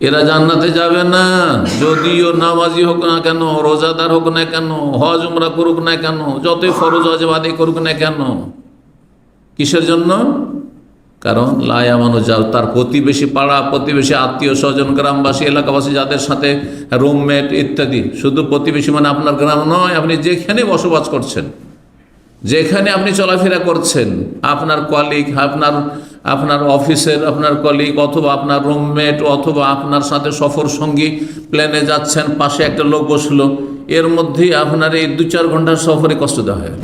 এরা জান্নাতে যাবে না, যদিও নামাজি হোক না কেন, রোজাদার হোক না কেন, হজ উমরা করুক না কেন, যতই ফরজ ওয়াজিব আদায় করুক না কেন। কিসের জন্য? কারণ লায়ামানু যাও, তার প্রতিবেশী, পাড়া প্রতিবেশী, আত্মীয় স্বজন, গ্রামবাসী, এলাকাবাসী, যাদের সাথে রুমমেট ইত্যাদি, শুধু প্রতিবেশী মানে আপনার গ্রাম নয়, আপনি যেখানে বসবাস করছেন, যেখানে আপনি চলাফেরা করছেন, আপনার কলিগ, আপনার অফিসের আপনার কলিগ, অথবা আপনার রুমমেট, অথবা আপনার সাথে সফর সঙ্গী, প্লেনে যাচ্ছেন, পাশে একটা লোক বসলো, এর মধ্যেই আপনার এই 2-4 ঘন্টার সফরে কষ্ট দেওয়া হয়।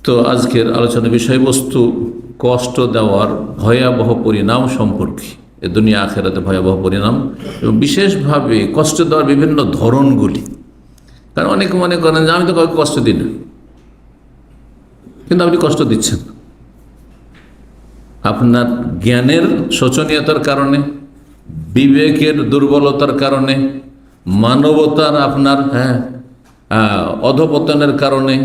তো আজকের আলোচনার বিষয়বস্তু কষ্ট দেওয়ার ভয়াবহ পরিণাম সম্পর্কে, এ দুনিয়া আখেরাতে ভয়াবহ পরিণাম, এবং বিশেষভাবে কষ্ট দেওয়ার বিভিন্ন ধরনগুলি। কারণ অনেকে মনে করেন যে আমি তো কাউকে কষ্ট দিই না, কিন্তু আপনি কষ্ট দিচ্ছেন আপনার জ্ঞানের শোচনীয়তার কারণে, বিবেকের দুর্বলতার কারণে, মানবতার আপনার অধপতনের কারণে,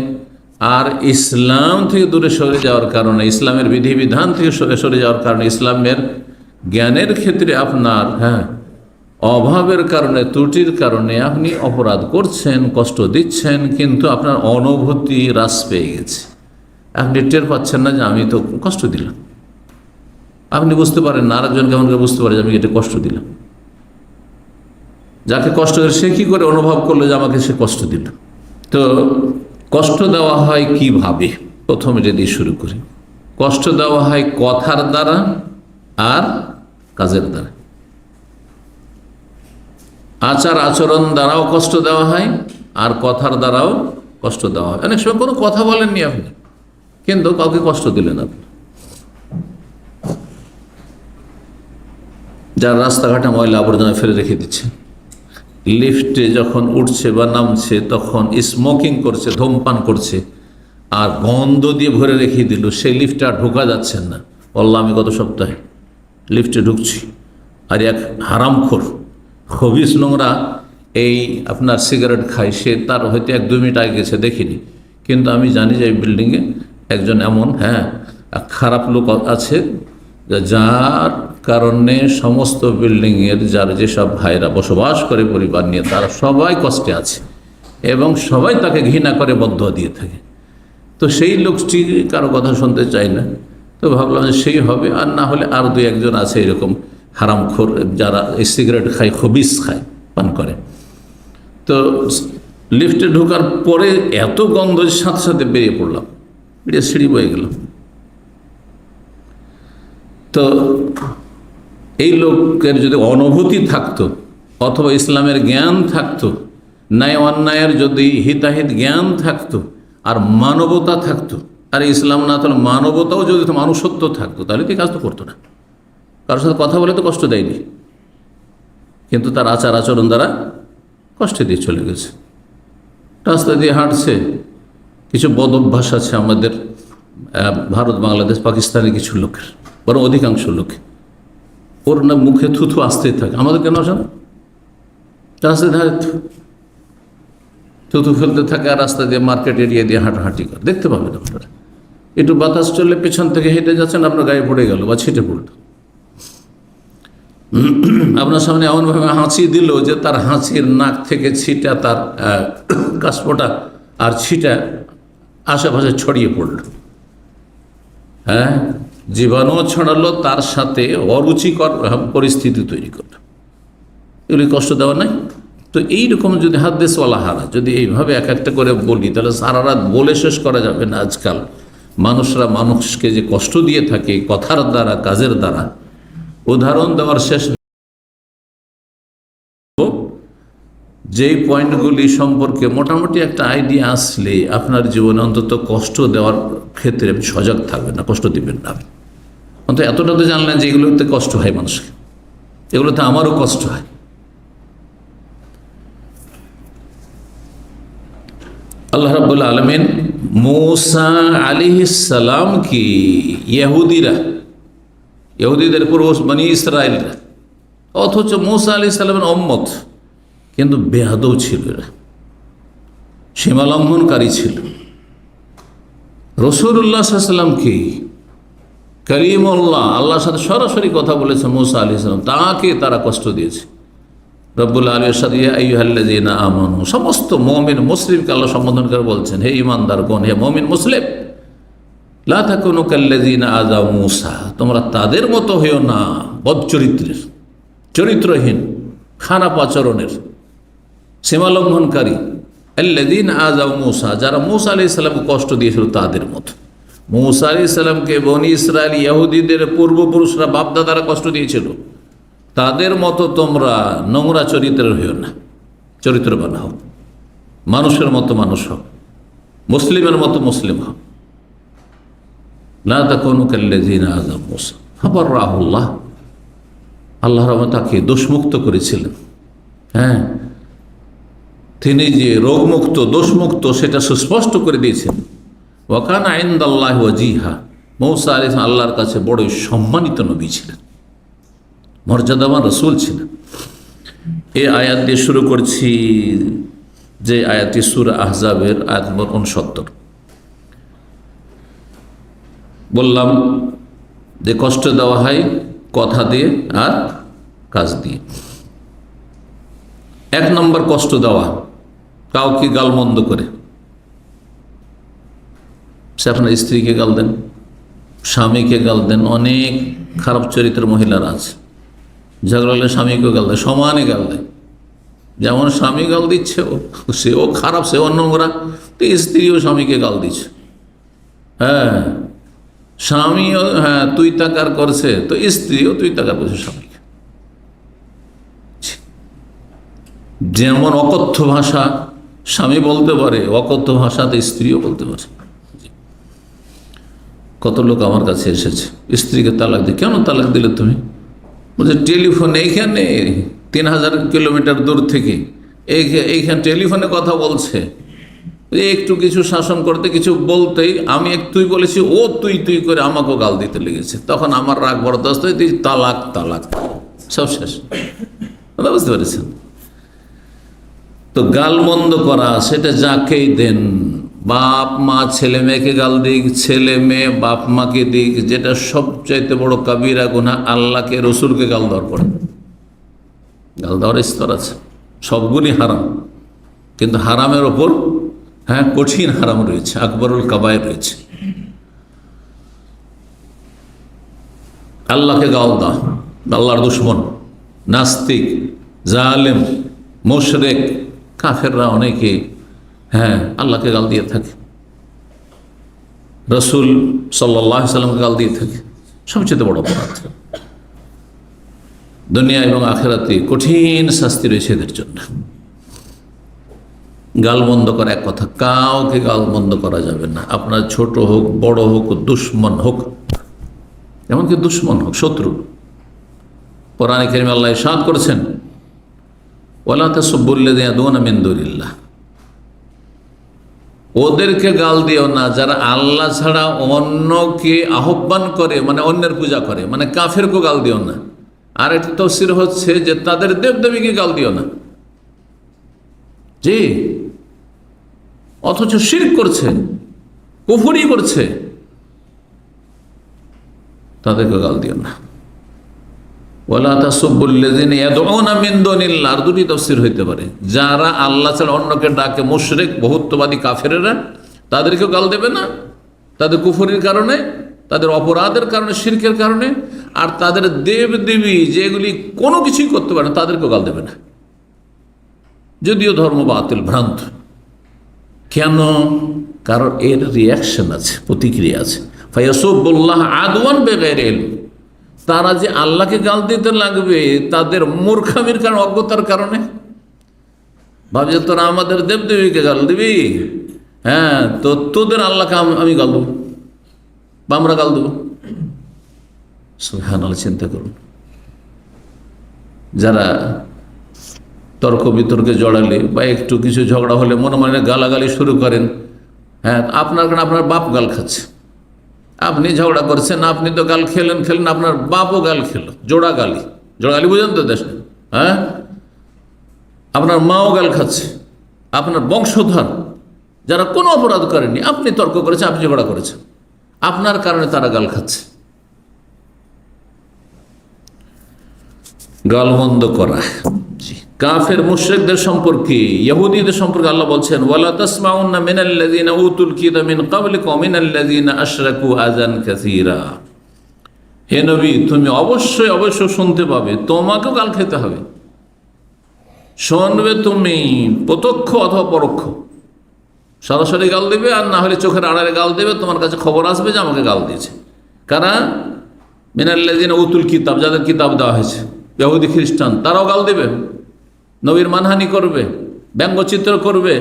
আর ইসলাম থেকে দূরে সরে যাওয়ার কারণে, ইসলামের বিধিবিধান থেকে সরে যাওয়ার কারণে, ইসলামের জ্ঞানের ক্ষেত্রে আপনার অভাবের কারণে, ত্রুটির কারণে আপনি অপরাধ করছেন, কষ্ট দিচ্ছেন, কিন্তু আপনার অনুভূতি হ্রাস পেয়ে গেছে। আপনি টের পাচ্ছেন না যে আমি তো কষ্ট দিলাম। আপনি বুঝতে পারেন না, আরেকজন কেমন করে বুঝতে পারে যে আমি এটা কষ্ট দিলাম। যাকে কষ্ট করে সে কি করে অনুভব করলো যে আমাকে সে কষ্ট দিল। তো কষ্ট দেওয়া হয় কিভাবে? প্রথমে এটা দিয়ে শুরু করি। কষ্ট দেওয়া হয় কথার দ্বারা আর কাজের দ্বারা। আচার আচরণ দ্বারাও কষ্ট দেওয়া হয়, আর কথার দ্বারাও কষ্ট দেওয়া হয়। অনেক সময় কোনো কথা বলেননি আপনি, কিন্তু কাউকে কষ্ট দিলেন আপনি। যার রাস্তাঘাটে ময়লা আবর্জনা ফেলে রেখে দিচ্ছে, লিফটে যখন উঠছে বা নামছে তখন স্মোকিং করছে, ধূমপান করছে, আর গন্ধ দিয়ে ভরে রেখে দিল, সেই লিফটে আর ঢোকা যাচ্ছেন না। বললাম আমি গত সপ্তাহে লিফটে ঢুকছি, আর এক হারামখোর খবিস নোংরা এই আপনার সিগারেট খায়, সে তার হয়তো 1-2 মিনিট আগে গেছে, দেখিনি, কিন্তু আমি জানি যে এই বিল্ডিংয়ে একজন এমন খারাপ লোক আছে, যার কারণে সমস্ত বিল্ডিংয়ের যার যেসব ভাইরা বসবাস করে পরিবার নিয়ে, তারা সবাই কষ্টে আছে এবং সবাই তাকে ঘৃণা করে, বদদোয়া দিয়ে থাকে। তো সেই লোকটি কারো কথা শুনতে চাই না, তো ভাবলাম যে সেই হবে, আর না হলে আর 2-1 আছে এরকম হারামখোর, যারা এই সিগারেট খায়, খবিস খায়, পান করে। তো লিফটে ঢোকার পরে এত গন্ধ, সাথে সাথে বেরিয়ে পড়লাম, বেরিয়ে সিঁড়ি বয়ে গেলাম। তো এই লোকের যদি অনুভূতি থাকতো, অথবা ইসলামের জ্ঞান থাকতো, ন্যায় অন্যায়ের যদি হিতাহিত জ্ঞান থাকতো, আর মানবতা থাকতো, আর ইসলাম না তাহলে মানবতাও যদি, মানুষত্ব থাকতো, তাহলে তো কাজ তো করতো না। কারোর সাথে কথা বলে তো কষ্ট দেয়নি, কিন্তু তার আচার আচরণ দ্বারা কষ্ট দিয়ে চলে গেছে। রাস্তা দিয়ে হাঁটছে, কিছু বদ অভ্যাস আছে আমাদের ভারত, বাংলাদেশ, পাকিস্তানের কিছু লোকের, বরং অধিকাংশ লোকে, ওর না মুখে থুথু আসতেই থাকে। আমাদের কেন আসে না? রাস্তায় ধারে থুথু ফেলতে থাকে, আর রাস্তা দিয়ে মার্কেট এরিয়া দিয়ে হাঁটাহাঁটি করে, দেখতে পাবেন আপনারা। একটু বাতাস চললে পেছন থেকে হেঁটে যাচ্ছেন, আপনার গায়ে পড়ে গেল বা ছিটে পড়ল। আপনার সামনে এমনভাবে হাঁচি দিল যে তার হাঁচির নাক থেকে ছিটা, তার কাশপোটা আর ছিটা আশেপাশে ছড়িয়ে পড়ল। জীবাণু ছড়ালো, তার সাথে অরুচিকর পরিস্থিতি তৈরি করলো। এগুলি কষ্ট দেওয়া নাই? তো এইরকম যদি হাদ্দেসওয়ালা হারা যদি এইভাবে এক একটা করে বলি, তাহলে সারা রাত বলে শেষ করা যাবে না। আজকাল মানুষরা মানুষকে যে কষ্ট দিয়ে থাকে কথার দ্বারা, কাজের দ্বারা, উদাহরণ দেওয়ার শেষ। যেই পয়েন্টগুলি সম্পর্কে মোটামুটি একটা আইডিয়া আসলে আপনার জীবনে অন্তত কষ্ট দেওয়ার ক্ষেত্রে সজাগ থাকবেন না, কষ্ট দিবেন না। অন্তত এতটা তো জানলেন যে এগুলোতে কষ্ট হয় মানুষকে, এগুলোতে আমারও কষ্ট হয়। আল্লাহ রাব্বুল আলামিন মূসা আলাইহিস সালাম কি ইহুদিদের পূর্বজ বনি ইসরায়েলরা, অথচ মূসা আলাইহিস সালামের উম্মত, কিন্তু বেয়াদব ছিল এরা, সীমালঙ্ঘনকারী ছিল। রাসূলুল্লাহ সাল্লাল্লাহু আলাইহি ওয়াসাল্লাম কি কালিমুল্লাহ, আল্লাহর সাথে সরাসরি কথা বলেছে মূসা আলাইহিস সালাম, তাকে তারা কষ্ট দিয়েছে। রব্বুল আলামিন আমানু, সমস্ত মুমিন মুসলিমকে আল্লাহ সম্বোধন করে বলছেন, হে ঈমানদারগণ, হে মুমিন মুসলিম, লা তাকুনু কাল্লাযিনা আযাউ মূসা, তোমরা তাদের মতো হইও না বদচরিত্রের, চরিত্রহীন, খারাপ আচরণের, সীমালঙ্ঘনকারী, আল্লাযিনা আযাউ মূসা, যারা মূসা আলাইহিস সালামকে কষ্ট দিয়েছিল তাদের মতো। মূসা আলাইহিস সালামকে বনি ইসরাইল ইহুদিদের পূর্বপুরুষরা বাপদাদারা কষ্ট দিয়েছিল, তাদের মতো তোমরা নোংরা চরিত্রের হইও না, চরিত্রবান হও, মানুষের মতো মানুষ হও, মুসলিমের মতো মুসলিম হও। লা তাকুনু কাল্লাযিনা আযাউ মূসা ফাবাররাহুল্লাহ, আল্লাহ রাব্বুল তাকে দোষমুক্ত করেছিলেন। হ্যাঁ, তিনি যে রোগমুক্ত দোষমুক্ত সেটা সুস্পষ্ট করে দিয়েছেন। ওয়া কানা ইনদাল্লাহি ওয়াজিহা, মূসা আলাইহিস সালাম আল্লাহর কাছে বড়ই সম্মানিত নবী ছিলেন, মর্যাদাবান রাসূল ছিলেন। এই আয়াত দিয়ে শুরু করছি, যে আয়াতটি সূরা আহজাবের আয়াত নম্বর 69। বললাম যে কষ্ট দেওয়া হয় কথা দিয়ে আর কাজ দিয়ে। এক নম্বর কষ্ট দেওয়া, কাউকে গালমন্দ করে। সে আপনার স্ত্রীকে গাল দেন, স্বামীকে গাল দেন, অনেক খারাপ চরিত্রের মহিলারা আছে, ঝগড়া হলে স্বামীকেও গাল দেয়, সমানে গাল দেয়। যেমন স্বামী গাল দিচ্ছে, সেও খারাপ, সেও নোংরা, তো স্ত্রীও স্বামীকে গাল দিচ্ছে। হ্যাঁ, স্বামীও হ্যাঁ তুই তাকার করছে, তো স্ত্রীও তুই তাকার করছে স্বামীকে। যেমন অকথ্য ভাষা স্বামী বলতে পারে, অকথ্য ভাষাতে স্ত্রীও বলতে পারে। কত লোক আমার কাছে এসেছে, স্ত্রীকে তালাক দিয়ে, কেন তালাক দিলে তুমি? বলছে টেলিফোনে, এইখানে 3000 কিলোমিটার দূর থেকে এইখানে টেলিফোনে কথা বলছে, একটু কিছু শাসন করতে, কিছু বলতেই আমি তুই বলেছি, ও তুই তুই করে আমাকেও গাল দিতে লেগেছে। তখন আমার রাগ বরদাস্ত হয়ে তালাক তালাক, সব শেষ। বুঝতে পেরেছেন? তো গালমন্দ করা সেটা যাকেই দেন, বাপ মা ছেলে মেয়েকে গাল দিক, ছেলে মেয়ে বাপ মাকে দিক, যেটা সবচাইতে বড় কাবিরা গুনাহ আল্লাহকে রসুলকে গাল দেওয়ার পরে। গাল দেওয়ার স্তর আছে, সবগুলি হারাম, কিন্তু হারামের ওপর হ্যাঁ কঠিন হারাম রয়েছে, আকবরুল কাবায়ের রয়েছে। আল্লাহকে গাল দাও, আল্লাহর দুশমন, নাস্তিক, জালেম, মুশরিক, কাফেররা অনেকে হ্যাঁ আল্লাহকে গাল দিয়ে থাকে, রসুল সাল্লাল্লাহু আলাইহি সাল্লামকে গাল দিয়ে থাকে। সবচেয়ে বড় অপরাধ, দুনিয়া এবং আখিরাতে কঠিন শাস্তি রয়েছে এদের জন্য। গালমন্দ করা এক কথা, কাউকে গালমন্দ করা যাবে না, আপনার ছোট হোক বড় হোক, দুশ্মন হোক, এমনকি দুশ্মন হোক, শত্রু। কোরআনে কারিমে আল্লাহ ইরশাদ করেছেন, ওয়ালা তাসুব্বুল্লাযীনা ইয়াদউনা মিন দুনিল্লাহ, ওদেরকে গাল দিও না যারা আল্লাহ ছাড়া অন্যকে আহ্বান করে, মানে অন্যের পূজা করে, মানে কাফেরকে গাল দিও না। আর একটা তাফসীর হচ্ছে যে তাদের দেবদেবীকে গাল দিও না, জি, অথচ শিরক করছে, কুফরি করছে, তাদেরকে গাল দিও না। ওয়ালা তাসুব্বুল্লাযীনা ইয়াদউনা মিন দুনিল্লাহ, আর দুটি তাফসীর হইতে পারে, যারা আল্লাহ ছাড়া অন্যকে ডাকে, মুশরিক বহুত্ববাদী কাফেরেরা, তাদেরকেও গাল দেবে না, তাদের কুফরির কারণে, তাদের অপরাধের কারণে, শিরকের কারণে। আর তাদের দেব দেবী যেগুলি কোনো কিছুই করতে পারে না, তাদেরকেও গাল দেবে না, যদিও ধর্ম বাতিল, ভ্রান্ত। কেন? কারণ এর রিয়াকশন আছে, প্রতিক্রিয়া আছে। ফায়াসুবুল্লাহ আদওয়ান বিগাইরি ইলম, তারা যে আল্লাহকে গাল দিতে লাগবে তাদের মূর্খামির কারণে, অজ্ঞতার কারণে। ভাবছে তোরা আমাদের দেবদেবীকে গাল দিবি, হ্যাঁ তো তোদের আল্লাহকে আমি গাল দেবো বা আমরা গাল দেবো। সুবহানাল্লাহ, চিন্তা করুন। যারা তর্ক বিতর্কে জড়ালে বা একটু কিছু ঝগড়া হলে মনে মনে গালাগালি শুরু করেন, হ্যাঁ আপনার কারণে আপনার বাপ গাল খাচ্ছে, আপনি ঝগড়া করছেন, আপনি তো গাল খেলেন, আপনার বাপও গাল খেলো, জোড়া গালি, জোড়া গালি বুঝেন তো দেশে, হ্যাঁ আপনার মাও গাল খাচ্ছে, আপনার বংশধর যারা কোনো অপরাধ করেনি, আপনি তর্ক করেছেন, আপনি ঝগড়া করেছেন, আপনার কারণে তারা গাল খাচ্ছে। গালমন্দ করা, জি। কাফের মুশরিকদের সম্পর্কে, ইহুদীদের সম্পর্কে আল্লাহ বলছেন, ওয়ালা তাসমাউন্না মিনাল্লাযীনা উতুল কিতাবা মিন ক্বাবলিকুম ওয়া মিনাল্লাযীনা আশরাকু আযান কাসীরা। হে নবী, তুমি অবশ্যই অবশ্যই শুনতে পাবে, তোমাকেও গাল খেতে হবে। শুনবে তুমি প্রত্যক্ষ অথবা পরোক্ষ, সরাসরি গাল দেবে, আর না হলে চোখের আড়ালে গাল দেবে। তোমার কাছে খবর আসবে যে আমাকে গাল দিয়েছে। কারা? মিনাল্লাযীনা উতুল কিতাব, যাদের কিতাব দেওয়া হয়েছে, ইহুদি খ্রিস্টান, তারাও গাল দেবে, নবীর মানহানি করবে, ব্যঙ্গচিত্র করবে,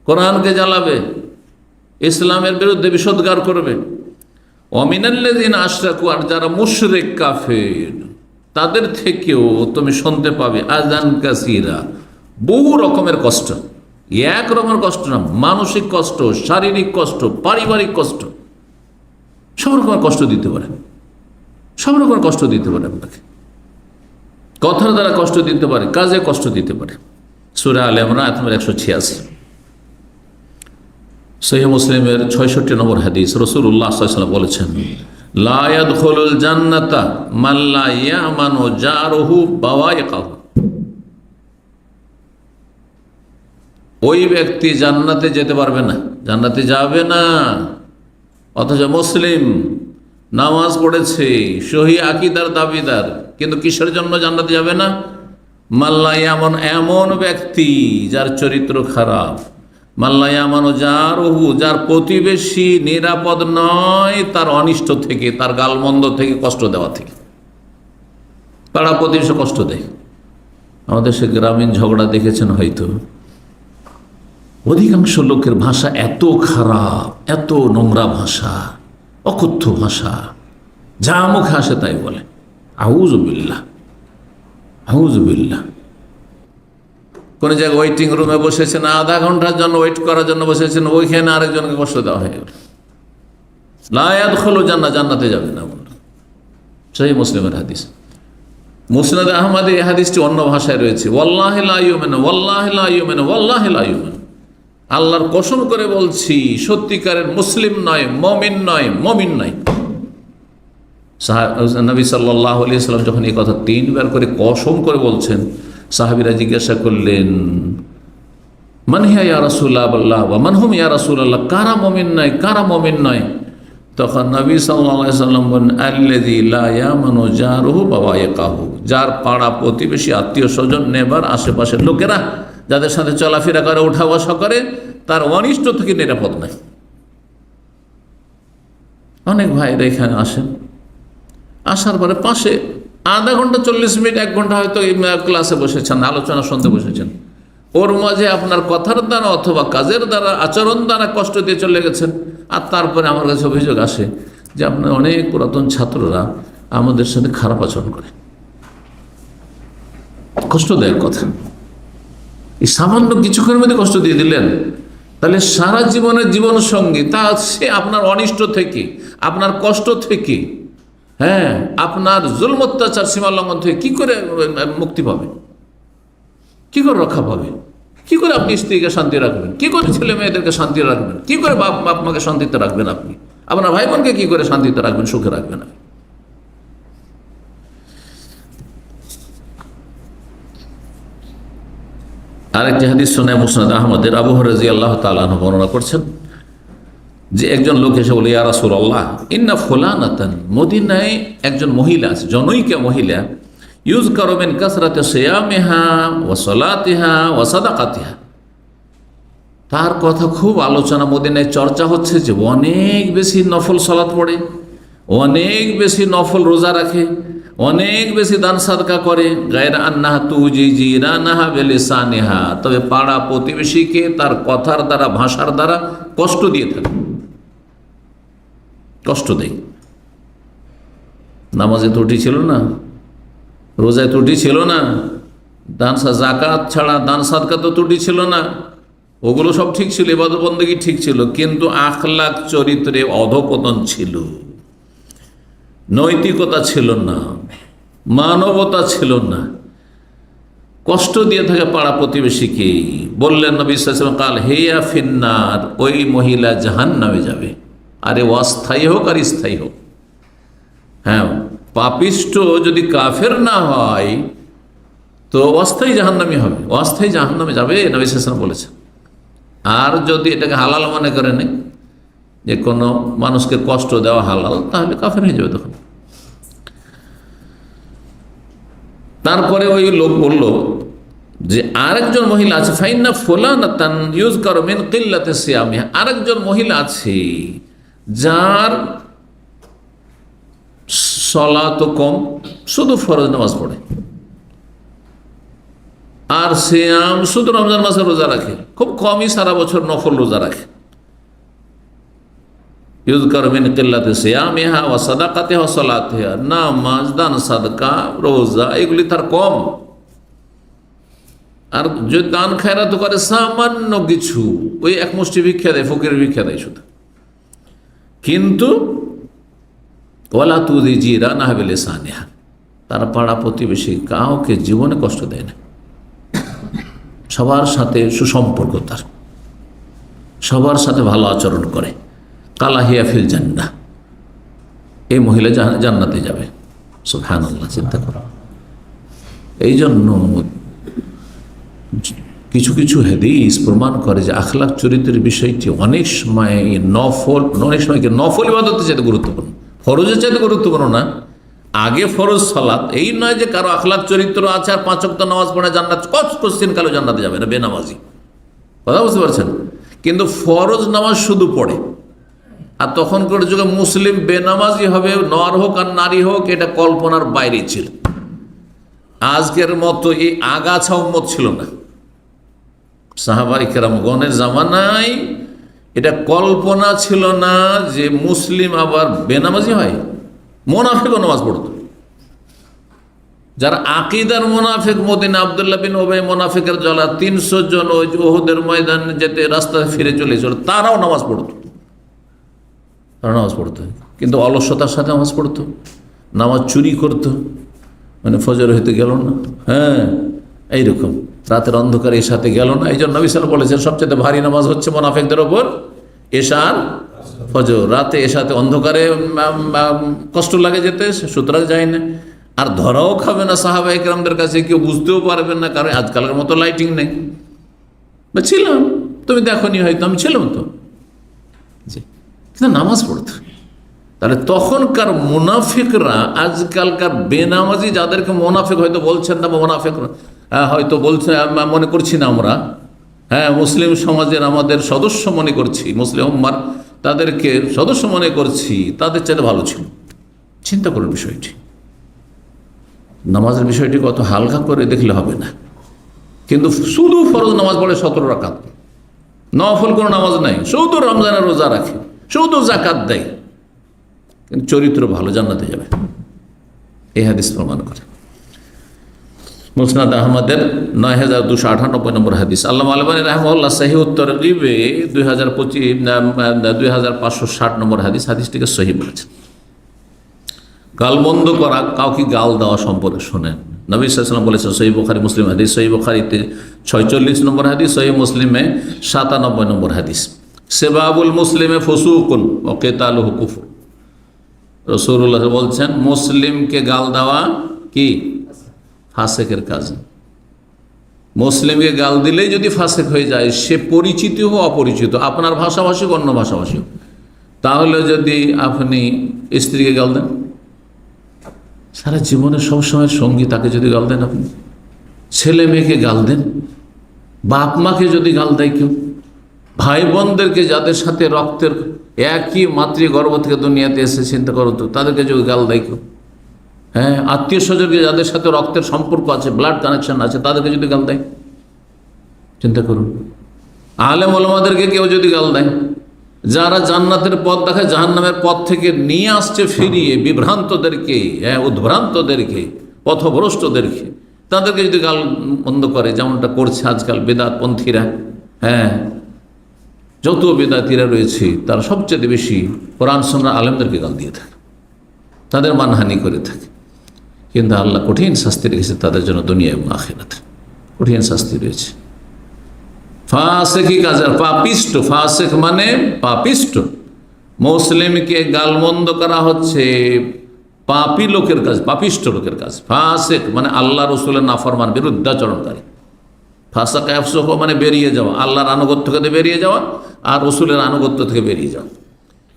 কোরআনকে জ্বালাবে, ইসলামের বিরুদ্ধে বিষোদ্গার করবে। ওয়ামিনাল্লাযীনা আশরাকু, আর যারা মুশরিক কাফের, তাদের থেকেও তুমি শুনতে পাবে আযান কাসীরা, বহু রকমের কষ্ট। এক রকমের কষ্ট না, মানসিক কষ্ট, শারীরিক কষ্ট, পারিবারিক কষ্ট, সব রকমের কষ্ট দিতে পারে, সব রকমের কষ্ট দিতে পারে আপনাকে। কথার দ্বারা কষ্ট দিতে পারে, কাজে কষ্ট দিতে পারে। সূরা আলে ইমরান আয়াত নম্বর 186, সহিহ মুসলিমের 66 নম্বর হাদিস, রাসূলুল্লাহ সাল্লাল্লাহু আলাইহি ওয়াসাল্লাম বলেছেন, লা ইয়াদখুলুল জান্নাতা মান লা ইয়ামানু জারুহু বাওয়াইকাহু। ওই ব্যক্তি জান্নাতে যেতে পারবে না, জান্নাতে যাবে না, অথচ মুসলিম, নামাজ পড়েছে, সহি আকীদার দাবিদার, কিন্তু কিসের জন্য জান্নাতে যাবে না? মাল্লা ইয়ামান, এমন ব্যক্তি যার চরিত্র খারাপ, মাল্লা ইয়ামানু জারুহু, যার প্রতিবেশী নিরাপদ নয় তার অনিষ্ট থেকে, তার গালমন্দ থেকে, কষ্ট দেওয়া থেকে। পাড়া প্রতিবেশী কষ্ট দেয়। আমাদের সে গ্রামীণ ঝগড়া দেখেছেন হয়তো, অধিকাংশ লোকের ভাষা এত খারাপ, এত নোংরা ভাষা, অকথ্য ভাষা, যা মুখে আসে তাই বলে। আউযুবিল্লাহ, আউযুবিল্লাহ। কোন জায়গায় ওয়েটিং রুমে বসেছেন, আধা ঘন্টার জন্য ওয়েট করার জন্য বসেছেন, ওইখানে আরেকজনকে কষ্ট দেওয়া হয়ে গেল। লা ইয়াদখুলু জান্নাহ, জান্নাতে যাবে না। সহিহ মুসলিমের হাদিস। মুসনাদ আহমদে এই হাদিসটি অন্য ভাষায় রয়েছে, ওয়াল্লাহি লা ইউমিনু, ওয়াল্লাহি লা ইউমিনু, ওয়াল্লাহি লা ইউমিনু। আল্লাহর কসম করে বলছি, সত্যিকারের মুসলিম নয়, মমিন নয়, মমিন নয়। নবী সাল্লাল্লাহু আলাইহি ওয়াসাল্লাম যখন এই কথা 3 বার করে কসম করে বলছেন, সাহাবীরা জিজ্ঞাসা করলেন, মান হিয়া ইয়া রাসূলুল্লাহ ওয়া মান হুম ইয়া রাসূলুল্লাহ, কারা মুমিন নয়, কারা মুমিন নয়? তখন নবী সাল্লাল্লাহু আলাইহি ওয়াসাল্লাম বলেন, আল্লাযী লা ইয়ামানু জারুহু বাওয়াইকাহু, যার পাড়া প্রতিবেশী, আত্মীয় স্বজন, নেবার, আশেপাশের লোকেরা যাদের সাথে চলাফেরা করে, ওঠা বসা করে, তার অনিষ্ট থেকে নিরাপদ নাই। অনেক ভাইরা এখানে আসেন, আসার পরে পাশে আধা ঘন্টা, 40 মিনিট, 1 ঘন্টা হয়তো ক্লাসে বসেছেন, আলোচনা শুনতে বসেছেন, ওর মাঝে আপনার কথার দ্বারা অথবা কাজের দ্বারা, আচরণ দ্বারা কষ্ট দিয়ে চলে গেছেন। আর তারপরে আমার কাছে অভিযোগ আসে যে আপনার অনেক পুরাতন ছাত্ররা আমাদের সাথে খারাপ আচরণ করে। কষ্টদায়ক কথা। এই সামান্য কিছুক্ষণের মধ্যে কষ্ট দিয়ে দিলেন, তাহলে সারা জীবনের জীবন সঙ্গী, তা সে আপনার অনিষ্ট থেকে, আপনার কষ্ট থেকে, হ্যাঁ, আপনার জুলম অত্যাচার, সীমা লঙ্ঘন থেকে কি করে মুক্তি পাবে, কি করে রক্ষা পাবে, কি করে আপনি স্ত্রীকে শান্তি রাখবেন, কি করে ছেলে মেয়েদেরকে শান্তি রাখবেন, কি করে বাপ মাকে শান্তিতে রাখবেন, আপনি আপনার ভাই বোনকে কি করে শান্তিতে রাখবেন, সুখে রাখবেন? আরেকটি হাদিস শুনে মুসনাদ আহমদের, আবু হুরায়রা রাদিয়াল্লাহু তাআলা আনহু বর্ণনা করছেন যে একজন লোক এসে বলে, ইয়া রাসূলুল্লাহ, ইন্না ফুলানাতান, মদিনায় একজন মহিলা আছে, জনৈকা মহিলা, ইউযকারু মিন কাসরাতি সিয়ামিহা ওয়া সালাতিহা ওয়া সাদাকাতিহা, তার কথা খুব আলোচনা, মদিনায় চর্চা হচ্ছে যে অনেক বেশি নফল সালাত পড়ে, অনেক বেশি নফল রোজা রাখে, অনেক বেশি দান সাদকা করে, গায়রা আন্নাহা তুজিজিরানাহা বিলিসানিহা, তবে পাড়া প্রতিবেশীকে তার কথার দ্বারা, ভাষার দ্বারা কষ্ট দিয়ে থাকে, কষ্ট দেয়। নামাজে ত্রুটি ছিল না, রোজায় ত্রুটি ছিল না, জাকাত ছাড়া দান সাদকা তো ত্রুটি ছিল না, ওগুলো সব ঠিক ছিল, ইবাদত বন্দেগী ঠিক ছিল, কিন্তু আখলাক, চরিত্রে অধঃপতন ছিল, নৈতিকতা ছিল না, মানবতা ছিল না, কষ্ট দিয়ে থাকে পাড়া প্রতিবেশীকে। বললেন নবী সাল্লাল্লাহু আলাইহি ওয়াসাল্লাম, কাল হিয়া ফিন্নার, ওই মহিলা জাহান্নামে যাবে। আরে অস্থায়ী হোক আর স্থায়ী হোক, হ্যাঁ, পাপিষ্ট যদি কাফের না হয় তো অস্থায়ী জাহান্নামী হবে, অস্থায়ী জাহান্নামে যাবে, নবী সাল্লাল্লাহু আলাইহি ওয়াসাল্লাম বলেছেন। আর যদি এটাকে হালাল মনে করে নেই, যে কোনো মানুষকে কষ্ট দেওয়া হালাল, তাহলে কাফের হয়ে যাবে তখন। তারপরে ওই লোক বলল যে আরেকজন মহিলা আছে, ফাইন্না ফুলানাতান ইউযকারু মিন কিল্লাতি সিয়ামিহা, আরেকজন মহিলা আছে যার সালাত কম, শুধু ফরজ নামাজ পড়ে, আর সিয়াম শুধু রমজান মাসে রোজা রাখে, খুব কমই সারা বছর নফল রোজা রাখে। ইউযকারু মিন কিল্লাতি সিয়ামিহা ওয়া সাদাকাতিহা ওয়া সালাতিহা, নামাজ, দান, সাদকা, রোজা এগুলি তার কম। আর যদি দান খায়রাত করে সামান্য কিছু, ওই এক মুষ্টি ভিক্ষা দেয়, ফকিরের ভিক্ষা দেয় শুধু। কিন্তু ওয়ালা তুযি জিরানাহা বিলিসানিহা, তার পাড়া প্রতিবেশী কাউকে জীবনে কষ্ট দেয় না, সবার সাথে সুসম্পর্ক, তার সবার সাথে ভালো আচরণ করে। কালাহিয়া ফিল জান্নাহ, এই মহিলা জান্নাতে যাবে। সুবহানাল্লাহ, চিন্তা করো। এই জন্য কিছু কিছু হাদিস প্রমাণ করে যে আখলাক চরিত্রের বিষয়টি অনেক সময় নফল ইবাদতের চাইতে গুরুত্বপূর্ণ, ফরজের চাইতে গুরুত্বপূর্ণ না। আগে ফরজ সালাত, এই নয় যে কারো আখলাক চরিত্র আছে আর 5 ওয়াক্ত নামাজ পড়ে জান্নাত, কোশ্চিন কালো জান্নাতে যাবে না, বেনামাজি। কথা বুঝতে পারছেন? কিন্তু ফরজ নামাজ শুধু পড়ে, আর তখনকার যুগে মুসলিম বেনামাজি হবে, নর হোক আর নারী হোক, এটা কল্পনার বাইরে ছিল। আজকের মতো এই আগাছা উম্মত ছিল না। সাহাবায়ে কেরামগণের জামানায় এটা কল্পনা ছিল না যে মুসলিম আবার বেনামাজি হয়। মুনাফিকও নামাজ পড়তো, যারা আকিদার মুনাফিক, মদিনা আব্দুল্লাহ বিন উবাই মুনাফিকের জ্বালা 300 জন ওই উহুদের ময়দানে যেতে রাস্তায় ফিরে চলেছিল, তারাও নামাজ পড়তো, নামাজ পড়তো, কিন্তু অলসতার সাথে নামাজ পড়তো, নামাজ চুরি করতো, মানে ফজর হইতে গেল না, হ্যাঁ এইরকম রাতের অন্ধকারে এশাতে গেল না। এই জন্য নবী সাল্লাল্লাহু আলাইহি ওয়াসাল্লাম সবচেয়ে ভারী নামাজ হচ্ছে মুনাফিকদের ওপর এশা আর ফজর। রাতে এশাতে অন্ধকারে কষ্ট লাগে যেতে, সুতরাং যায় না। আর ধরাও খাবে না সাহাবায়ে কেরামদের কাছে, কেউ বুঝতেও পারবেন না, কারণ আজকালের মতো লাইটিং নেই। ছিলাম, তুমি দেখোনি হয়তো, আমি ছিলাম তো, কিন্তু নামাজ পড়তো। তাহলে তখনকার মুনাফিকরা আজকালকার বেনামাজি, যাদেরকে মুনাফিক হয়তো বলছেন না, মুনাফিকরা হয়তো বলছে, মনে করছি না আমরা, হ্যাঁ মুসলিম সমাজের আমাদের সদস্য মনে করছি, মুসলিম উম্মার তাদেরকে সদস্য মনে করছি, তাদের চাইতে ভালো ছিল। চিন্তা করুন বিষয়টি, নামাজের বিষয়টি কত হালকা করে দেখলে হবে না। কিন্তু শুধু ফরজ নামাজ পড়ে 17 রাকাত, নফল কোনো নামাজ নাই, শুধু রমজানের রোজা রাখে, শুধু জাকাত দেয়, কিন্তু চরিত্র ভালো, জান্নাতে যাবে। এই হাদিস প্রমাণ করে। মুসনাদ আহমদের 9298 নম্বর হাদিস। আল্লামা আলবানী রাহিমাহুল্লাহ সহিহ তারগীবে 2560 নম্বর হাদিস, হাদিসটিকে সহিহ বলেছেন। গালমন্দ করা, কাউকে গাল দেওয়া সম্পর্কে শোনেন, নবী সাল্লাল্লাহু আলাইহি ওয়াসাল্লাম বলেছেন, সহিহ বুখারী মুসলিম হাদিস, সহিহ বুখারীতে 46 নম্বর হাদিস, সহিহ মুসলিমে 97 নম্বর হাদিস। সেবাবুল মুসলিমে ফুসুকুন ওয়া কিতালুহু কুফর। রাসূলুল্লাহ বলছেন, মুসলিমকে গাল দেওয়া কি? ফাসেকের কাজ। মুসলিমকে গাল দিলেই যদি ফাসেক হয়ে যায়, সে পরিচিত হোক অপরিচিত, আপনার ভাষাভাষী হোক অন্য ভাষাভাষী হোক। তাহলে যদি আপনি স্ত্রীকে গাল দেন, সারা জীবনের সবসময় সঙ্গী তাকে যদি গাল দেন, আপনি ছেলে মেয়েকে গাল দেন, বাপ মাকে যদি গাল দেয় কেউ, ভাই বোনদেরকে যাদের সাথে রক্তের একই মাতৃগর্ভ থেকে দুনিয়াতে এসে, চিন্তা করো তো, তাদেরকে যদি গাল দেয় কেউ, হ্যাঁ আত্মীয় স্বজনকে যাদের সাথে রক্তের সম্পর্ক আছে, ব্লাড কানেকশন আছে, তাদেরকে যদি গাল দেয়, চিন্তা করুন। আলেম ওলামাদেরকে কেউ যদি গাল দেয়, যারা জান্নাতের পথ দেখায় জাহান্নামের পথ থেকে নিয়ে আসছে ফিরিয়ে বিভ্রান্তদেরকে, হ্যাঁ উদ্ভ্রান্তদেরকে, পথভ্রষ্টদেরকে, তাদেরকে যদি গাল বন্ধ করে, যেমনটা করছে আজকাল বেদাতপন্থীরা, হ্যাঁ যত বেদাতীরা রয়েছে, তারা সবচেয়ে বেশি কোরআন সুন্নাহ আলেমদেরকে গাল দিয়ে থাকে, তাদের মানহানি করে থাকে। কিন্তু আল্লাহ কঠিন শাস্তি রেখেছে তাদের জন্য, দুনিয়া এবং আখিরাতে কঠিন শাস্তি রয়েছে। ফাসেকি কাজ, পাপিষ্ট, ফাসেক মানে পাপিষ্ট। মুসলিমকে গালমন্দ করা হচ্ছে পাপী লোকের কাজ, পাপিষ্ঠ লোকের কাজ। ফাসেক মানে আল্লাহ রসুলের নাফরমান, বিরুদ্ধাচরণকারী। ফাসাকা ইয়াফসুকু মানে বেরিয়ে যাওয়া, আল্লাহর আনুগত্য থেকে বেরিয়ে যাওয়া আর রসুলের আনুগত্য থেকে বেরিয়ে যাওয়া,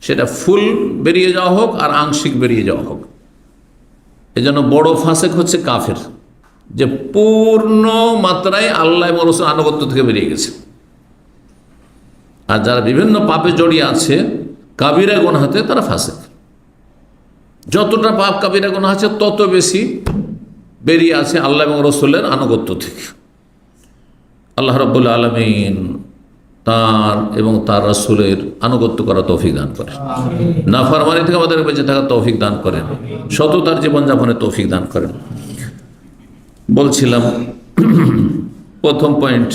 সেটা ফুল বেরিয়ে যাওয়া হোক আর আংশিক বেরিয়ে যাওয়া হোক। এই জন্য বড় ফাসেক হচ্ছে কাফের, যে পূর্ণ মাত্রায় আল্লাহ এবং রসুলের আনুগত্য থেকে বেরিয়ে গেছে। আর যারা বিভিন্ন পাপে জড়িয়ে আছে কাবিরা গুনাহাতে, তারা ফাসেক। যতটা পাপ কাবিরা গুনাহ আছে তত বেশি বেরিয়ে আছে আল্লাহ এবং রসুলের আনুগত্য থেকে। আল্লাহ রাব্বুল আলামিন তার এবং তার রাসূলের আনুগত্য করা তৌফিক দান করেন, নাফরমানি থেকে আমাদের বেঁচে থাকার তৌফিক দান করেন, সততার জীবনযাপনের তৌফিক দান করেন। বলছিলাম প্রথম পয়েন্ট,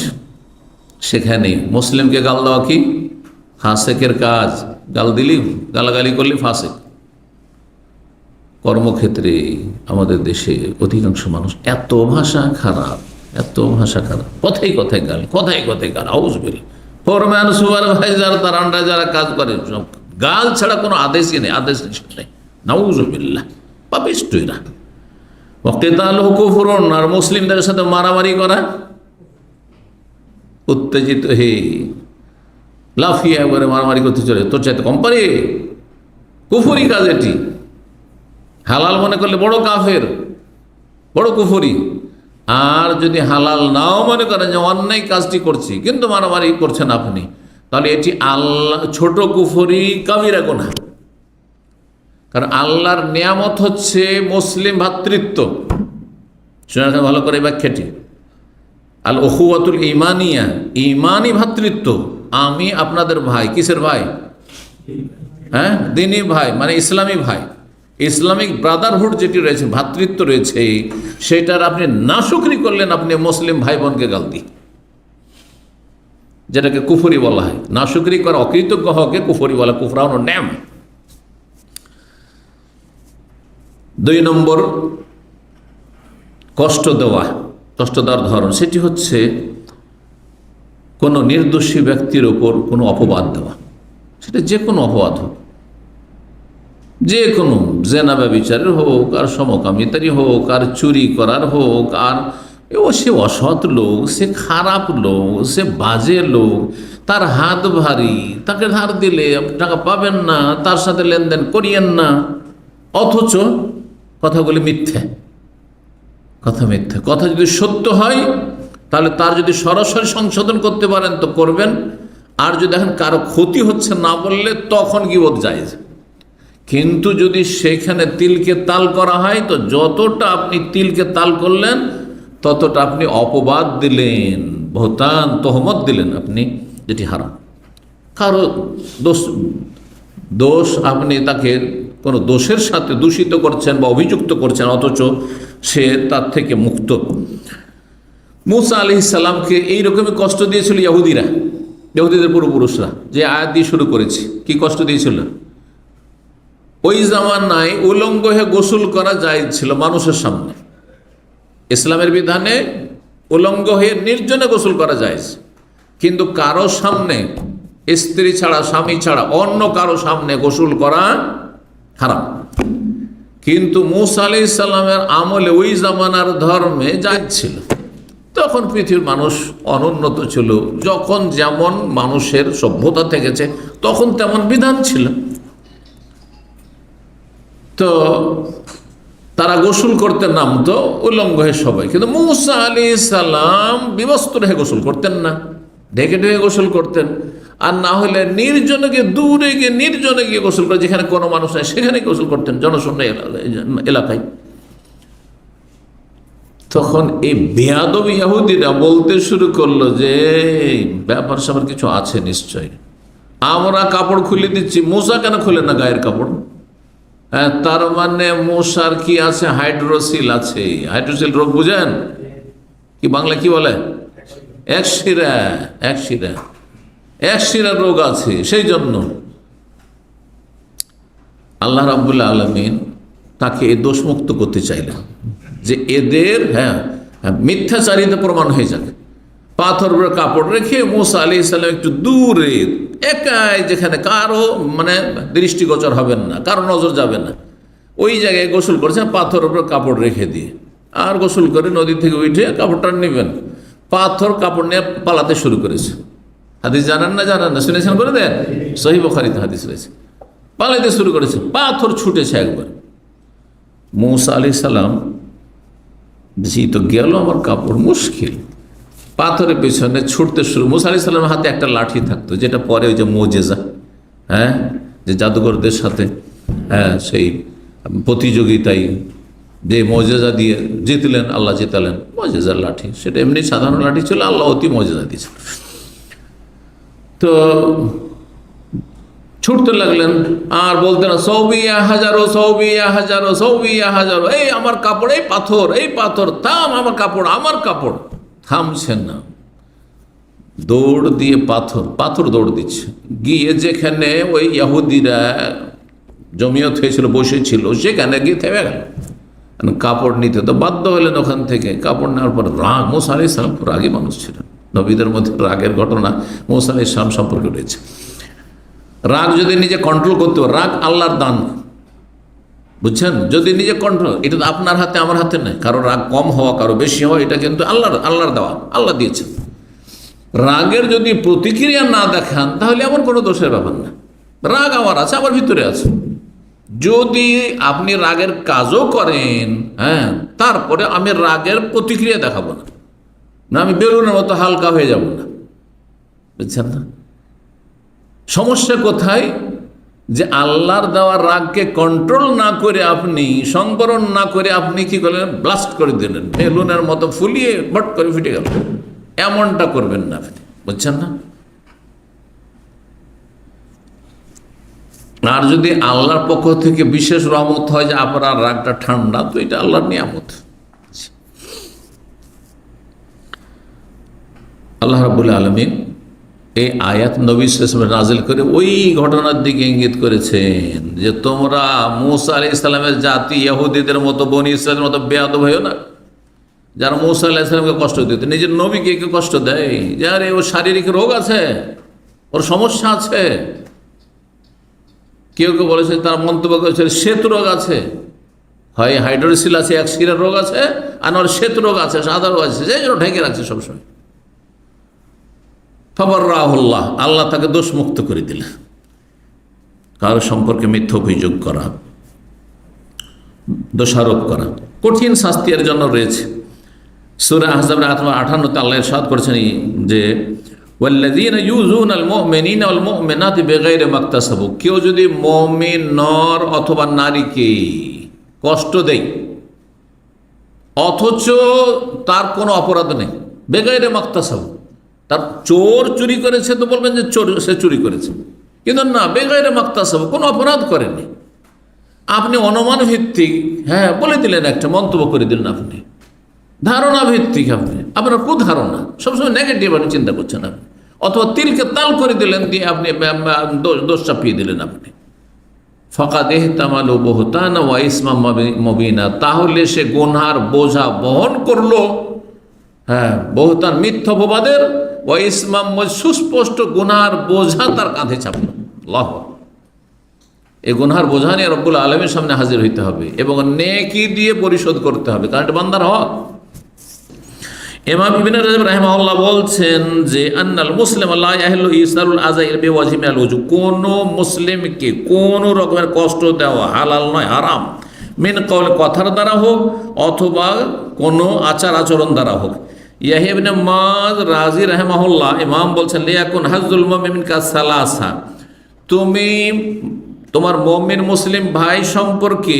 সেখানে মুসলিমকে গাল দেওয়া কি ফাসেকের কাজ। গাল দিলি, গালাগালি করলি ফাসেক। কর্মক্ষেত্রে আমাদের দেশে অধিকাংশ মানুষ এত ভাষা খারাপ, এত ভাষা খারাপ, কথাই কথায় গাল, কথাই কথায় গাল। আউযুবিল্লাহ। ফোরম্যান, সুপারভাইজার, তার আন্ডারে যারা কাজ করে, সব গাল ছাড়া কোনো আদেশই নেই, আদেশ নিষেধ নেই। নাউযুবিল্লাহ, পাপিষ্ঠ এরা। ওয়াকিতালুহু কুফরুন, আর মুসলিমদের সাথে মারামারি করা, উত্তেজিত হয়ে লাফিয়ে একবারে মারামারি করতে চলে, তোর চাইতে কম পারে, কুফরি কাজ এটি। হালাল মনে করলে বড় কাফের, বড় কুফরি। আর যদি হালাল নাও মনে করেন যে অন্যায় কাজটি করছি কিন্তু মারামারি করছেন আপনি, তাহলে এটি আল্লাহ ছোট কুফরি, কাবিরা গুনাহ। কারণ আল্লাহর নিয়ামত হচ্ছে মুসলিম ভ্রাতৃত্ব। শুনে রাখেন ভালো করে ব্যাখ্যাটি। আল উখুওয়াতুল ঈমানিয়া, ঈমানি ভ্রাতৃত্ব। আমি আপনাদের ভাই, কিসের ভাই? হ্যাঁ, দ্বীনি ভাই, মানে ইসলামী ভাই। ইসলামিক ব্রাদারহুড যেটি রয়েছে, ভ্রাতৃত্ব রয়েছে, সেটার আপনি নাশুকরি করলেন, আপনি মুসলিম ভাই বোনকে গাল দিয়ে, যেটাকে কুফরি বলা হয়। নাশুকরি করা, অকৃতজ্ঞ হকে কুফরি বলা, কুফরানো ন্যাম। 2 নম্বর কষ্ট দেওয়া, কষ্ট দেওয়ার ধরন, সেটি হচ্ছে কোনো নির্দোষী ব্যক্তির ওপর কোনো অপবাদ দেওয়া। সেটা যে কোনো অপবাদ হোক, যে কোনো জেনা ব্যভিচারের হোক, আর সমকামিতারই হোক, আর চুরি করার হোক, আর সে অসৎ লোক, সে খারাপ লোক, সে বাজে লোক, তার হাত ভারী, তাকে ধার দিলে টাকা পাবেন না, তার সাথে লেনদেন করিয়েন না, অথচ কথাগুলি মিথ্যে, কথা মিথ্যে। কথা যদি সত্য হয় তাহলে তার যদি সরাসরি সংশোধন করতে পারেন তো করবেন, আর যদি দেখেন কারো ক্ষতি হচ্ছে না বললে তখন গীবত জায়েজ। কিন্তু যদি সেখানে তিলকে তাল করা হয় তো যতটা আপনি তিলকে তাল করলেন ততটা আপনি অপবাদ দিলেন, বহতান, তহমত দিলেন আপনি, যেটি হারাম। কারো দোষ আপনি তাকে কোনো দোষের সাথে দূষিত করছেন বা অভিযুক্ত করছেন, অথচ সে তার থেকে মুক্ত। মুসা আলাইহিস সালামকে এইরকমই কষ্ট দিয়েছিল ইহুদিরা, ইহুদিদের পূর্বপুরুষরা, যে আয়াত দিয়ে শুরু করেছি। কি কষ্ট দিয়েছিল? ওই জামানায় উলঙ্গ হয়ে গোসল করা জায়েজ ছিল মানুষের সামনে। ইসলামের বিধানে উলঙ্গ হয়ে নির্জনে গোসল করা জায়েজ, কিন্তু কারো সামনে, স্ত্রী ছাড়া, স্বামী ছাড়া অন্য কারো সামনে গোসল করা হারাম। কিন্তু মুসা আলাইহিস সালামের আমলে ওই জামানার ধর্মে জায়েজ ছিল। তখন পৃথিবীর মানুষ অনুন্নত ছিল, যখন যেমন মানুষের সভ্যতা থেকেছে তখন তেমন বিধান ছিল। তো তারা গোসল করতে নামতো উলঙ্গ হয়ে সবাই, কিন্তু মুসা আলাইহিস সালাম বিবস্ত্র হয়ে গোসল করতেন না, ঢেকে ঢেকে গোসল করতেন। আর না হলে নির্জনে গিয়ে, দূরে গিয়ে নির্জনে গিয়ে গোসল করে, যেখানে কোনো মানুষ নেই সেখানে গোসল করতেন, জনশূন্য এলাকায়। তখন এই বেয়াদব ইহুদিরা বলতে শুরু করলো যে ব্যাপার স্যাপার কিছু আছে নিশ্চয়, আমরা কাপড় খুলে দিচ্ছি, মুসা কেন খুলে না গায়ের কাপড়? হ্যাঁ, তার মানে মশার কি আছে? হাইড্রোসিল আছে। হাইড্রোসিল রোগ বুঝেন? কি বাংলা কি বলে? একশিরা রোগ আছে। সেই জন্য আল্লাহ রাব্বুল আলামিন তাকে এই দোষমুক্ত করতে চাইলেন, যে এদের মিথ্যাচারিতা প্রমাণ হয়ে যাবে। পাথর উপরে কাপড় রেখে মুসা আলাইহিস সালাম একটু দূরে, একাই, যেখানে কারো মানে দৃষ্টিগোচর হবেন না, কারো নজর যাবে না, ওই জায়গায় গোসল করেছেন পাথরের উপর কাপড় রেখে দিয়ে, আর গোসল করে নদী থেকে উঠে কাপড়টা নেবেন, পাথর কাপড় নিয়ে পালাতে শুরু করেছে। হাদিস জানান না শুনেছেন করে দেন, সহিহ বুখারীতে হাদিস রয়েছে। পালাতে শুরু করেছে, পাথর ছুটেছে একবার। মূসা আলাইহিস সালাম জি তো গেল আমার কাপড়, মুশকিল। পাথরের পেছনে ছুটতে শুরু। মূসা আলাইহিস সালামের হাতে একটা লাঠি থাকতো, যেটা পরে ওই যে মুজিজা, যে জাদুঘরদের সাথে সেই প্রতিযোগিতায় যে মুজিজা দিয়ে জিতলেন, আল্লাহ জিতালেন, মুজিজার লাঠি। সেটা এমনি সাধারণ লাঠি ছিল, আল্লাহ অতি মুজিজা দিয়েছিল। তো ছুটতে লাগলেন আর বলতেন সৌবিয়া হাজারো, সৌবিয়া হাজারো, সৌবিয়া হাজারো, এই আমার কাপড়, এই পাথর থাম, আমার কাপড়, আমার কাপড়। থামছেন না, দৌড় দিয়ে পাথর দৌড় দিচ্ছে, গিয়ে যেখানে ওই ইহুদিরা জমিয়ত হয়েছিল, বসেছিল, সেখানে গিয়ে থেমে গেল। কাপড় নিতে তো বাধ্য হলেন ওখান থেকে। কাপড় নেওয়ার পর রাগ, মূসা আলাইহিস সালাম খুব রাগী মানুষ ছিলেন। নবীদের মধ্যে রাগের ঘটনা মূসা আলাইহিস সালাম সম্পর্কে রয়েছে। রাগ যদি নিজে কন্ট্রোল করতে পারে, রাগ আল্লাহর দান, বুঝছেন? যদি নিজে কন্ট্রোল, এটা তো আপনার হাতে আমার হাতে নেই। কারো রাগ কম হওয়া, কারো বেশি হওয়া, এটা কিন্তু আল্লাহর দেওয়া, আল্লাহ দিয়েছেন। রাগের যদি প্রতিক্রিয়া না দেখান তাহলে এমন কোনো দোষের ব্যাপার না। রাগ আমার আছে, আমার ভিতরে আছে। যদি আপনি রাগের কাজও করেন, তারপরে আমি রাগের প্রতিক্রিয়া দেখাবো না, আমি বেলুনের মতো হালকা হয়ে যাব না, বুঝছেন না? সমস্যা কোথায়? যে আল্লাহর দেওয়া রাগকে কন্ট্রোল না করে, আপনি সংবরণ না করে আপনি কি করলেন, ব্লাস্ট করে দিলেন, বেলুনের মতো ফুলিয়ে বট করে ফিটে গেল। এমনটা করবেন না আপনি, বুঝছেন না? আর যদি আল্লাহর পক্ষ থেকে বিশেষ রহমত হয় যে আপনার রাগটা ঠান্ডা, তো এটা আল্লাহর নিয়ামত। আল্লাহ রাব্বুল আলামিন এই আয়াত নবী সাল্লাল্লাহু আলাইহি ওয়াসাল্লাম নাযিল করে ওই ঘটনার দিকে ইঙ্গিত করেছেন যে তোমরা মূসা আলাইহিস সালামের জাতি ইহুদিদের মতো, বনি ইসরাইলের মতো বেয়াদব হইও না, যারা মূসা আলাইহিস সালামকে কষ্ট দিত। নিজের নবীকে কে কষ্ট দেয়? যে আরে ওর শারীরিক রোগ আছে, ওর সমস্যা আছে। কেউ কেউ বলেছে, তার মন্তব্য করেছে শ্বেত রোগ আছে, হয় হাইড্রোসিল আছে, এক শিরার রোগ আছে, আর ওর শ্বেত রোগ আছে, সাদা রোগ আছে, যে জন্য ঢেকে রাখছে সবসময়। ফাবাররাহুল্লাহ, আল্লাহ তাকে দোষমুক্ত করে দিলেন। কারো সম্পর্কে মিথ্যা অভিযোগ করা, দোষারোপ করা, কঠিন শাস্তি এর জন্য রয়েছে। সূরা আহজাবের 58 আল্লাহ ইরশাদ করেছেন যে ওয়াল্লাযীনা ইউযুনাল মুমিনিনা ওয়াল মুমিনাতি বিগাইরি মাকতাসাবু, কেউ যদি মুমিন নর অথবা নারীকে কষ্ট দেয় অথচ তার কোনো অপরাধ নেই, বেগাইরে মাকতাসাবু, তার চোর চুরি করেছে তো বলবেন যে সে চুরি করেছে, কিন্তু না, বেগাইরে মাকতাসাবু, কোনো অপরাধ করেনি। আপনি অনুমান ভিত্তিক বলে দিলেন, একটা মন্তব্য করে দিলেন, আপনি ধারণা ভিত্তিক, আপনার কুধারণা, সবসময় নেগেটিভ আপনি চিন্তা করছেন আপনি, অথবা তিলকে তাল করে দিলেন, দিয়ে আপনি দোষ চাপিয়ে দিলেন আপনি। ফাকাদ ইহতামালু বুহতানা ওয়া ইসমান মুবিনা, তাহলে সে গুনহার বোঝা বহন করলো, বহুতান মিথ্যা অপবাদের, ওয়া ইসমাম, সুস্পষ্ট গুনহার বোঝা তার কাঁধে চাপলো। আল্লাহু আকবার। এই গুনহার বোঝা নিয়ে রব্বুল আলামিনের সামনে হাজির হইতে হবে এবং নেকি দিয়ে পরিশোধ করতে হবে, কারণ এটা বান্দার হক। ইমাম ইবনে রাজব রাহিমাহুল্লাহ বলছেন যে আন্নাল মুসলিম লা ইয়াহিল্লু ইসারুল আযাইর বিওয়াজহি মিনাল ওযু, কোন মুসলিমকে কোন রকমের কষ্ট দেওয়া হালাল নয়, হারাম। মিন কওল, কথার দ্বারা হোক অথবা কোনো আচার আচরণ দ্বারা হোক। ইয়াহইয়া ইবনে মায রাজি রাহিমাহুল্লাহ ইমাম বলছেন লিয়াকুন হাজ্জুল মুমিন কাসালাসা, তুমি তোমার মুমিন মুসলিম ভাই সম্পর্কে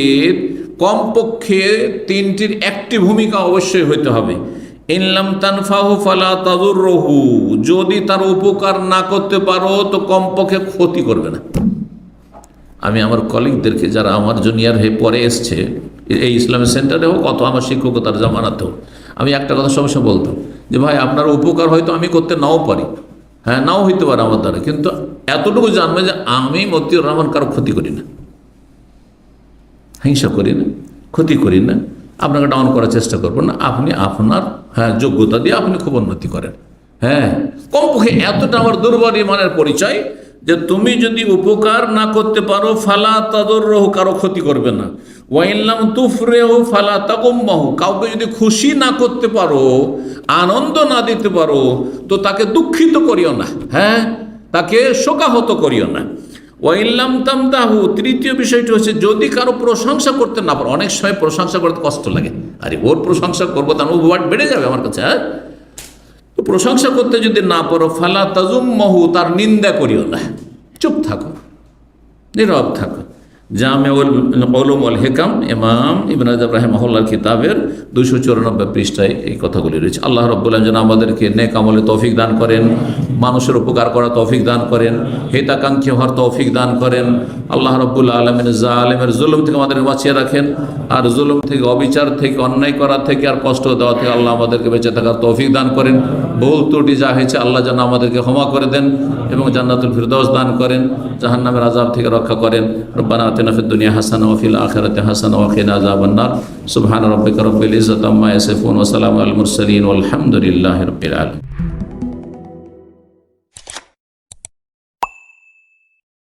কমপক্ষে তিনটির একটি ভূমিকা অবশ্যই হইতে হবে। ইনলাম তানফাহু ফালা তাদুররহু, যদি তার উপকার না করতে পারো তো কমপক্ষে ক্ষতি করবে না। আমি আমার কলিগদেরকে, যারা আমার জুনিয়র হয়ে পরে এসছে, এই ইসলামিক সেন্টারে হোক অথবা আমার শিক্ষকতার জামানাতে হোক, আমি একটা কথা সবসময় বলতাম যে ভাই, আপনার উপকার হয়তো আমি করতে নাও পারি, নাও হইতে পারে আমার দ্বারা, কিন্তু এতটুকু জানবে যে আমি মতিউর রহমান কারো ক্ষতি করি না, হিংসা করি না, ক্ষতি করি না, আপনাকে ডাউন করার চেষ্টা করবো না। আপনি আপনার যোগ্যতা দিয়ে আপনি খুব উন্নতি করেন। কমপক্ষে এতটা আমার দুর্বল ইমানের পরিচয় যে তুমি যদি উপকার না করতে পারো ফালা তাদুররহু, কারো ক্ষতি করবে না। ওয়াইল্লাম তুফরেহু ফালা তাকুম্মাহু, কাউকে যদি খুশি না করতে পারো, আনন্দ না দিতে পারো, তো তাকে দুঃখিত করিও না, হ্যাঁ, তাকে শোকাহত করিও না। ওয়াইল্লাম তামদাহু, তৃতীয় বিষয়টি হচ্ছে যদি কারো প্রশংসা করতে না পারো, অনেক সময় প্রশংসা করতে কষ্ট লাগে, আরে ওর প্রশংসা করবো তার ওয়ার্ড বেড়ে যাবে আমার কাছে, হ্যাঁ। তো প্রশংসা করতে যদি না পারো ফালা তাজুম্মাহু, তার নিন্দা করিও না, চুপ থাকো, নীরব থাকো। জামেউল উলুম ওয়াল হিকাম, ইমাম ইবনে রাজব রাহিমাহুল্লাহর কিতাবের 294 পৃষ্ঠায় এই কথাগুলি রয়েছে। আল্লাহ রাব্বুল আলামিন যেন আমাদেরকে নেক আমলে তৌফিক দান করেন, মানুষের উপকার করা তৌফিক দান করেন, হিতাকাঙ্ক্ষী হওয়ার তৌফিক দান করেন। আল্লাহ রাব্বুল আলামিন জালেমের জুলুম থেকে আমাদের বাঁচিয়ে রাখেন, আর জুলুম থেকে, অবিচার থেকে, অন্যায় করা থেকে আর কষ্ট দেওয়া থেকে আল্লাহ আমাদেরকে বেঁচে থাকার তৌফিক দান করেন। ভুল ত্রুটি যা হয়েছে আল্লাহ যেন আমাদেরকে ক্ষমা করে দেন এবং জান্নাতুল ফিরদৌস দান করেন, জাহান্নামের আযাব থেকে রক্ষা করেন। রব্বানা আতিনা ফিদ দুনিয়া হাসানাহ ওয়া ফিল আখিরাতি হাসানাহ ওয়া কিনা আযাবান নার। সুবহানা রাব্বিকা রাব্বিল ইজ্জাতি আম্মা ইয়াসিফুন ওয়া সালামুন আলাল মুরসালিন ওয়াল হামদুলিল্লাহি রাব্বিল আলামিন।